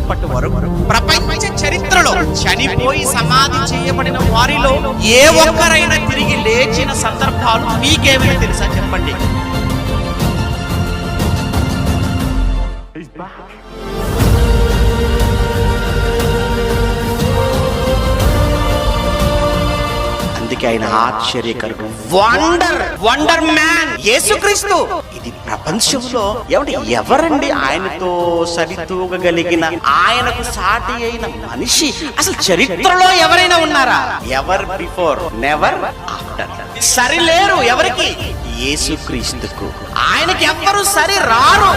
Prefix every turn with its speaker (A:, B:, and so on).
A: ఇప్పటి వరకు ప్రపంచ చరిత్రలో చనిపోయి సమాధి చేయబడిన వారిలో ఏ ఒక్కరైనా తిరిగి లేచిన సందర్భాలు మీకేమైనా తెలుసా చెప్పండి. అందుకే ఆయన ఆశ్చర్యకరుడు, వండర్ మ్యాన్ యేసుక్రీస్తు. ఇది ప్రపంచంలో ఎవరండి ఆయనతో సరితూగగలిగిన, ఆయనకు సాటి అయిన మనిషి అసలు చరిత్రలో ఎవరైనా ఉన్నారా? Ever before never after. Sarileru ఎవరికి? యేసుక్రీస్తుకు. ఆయనకి ఎవ్వరు సరి రారు.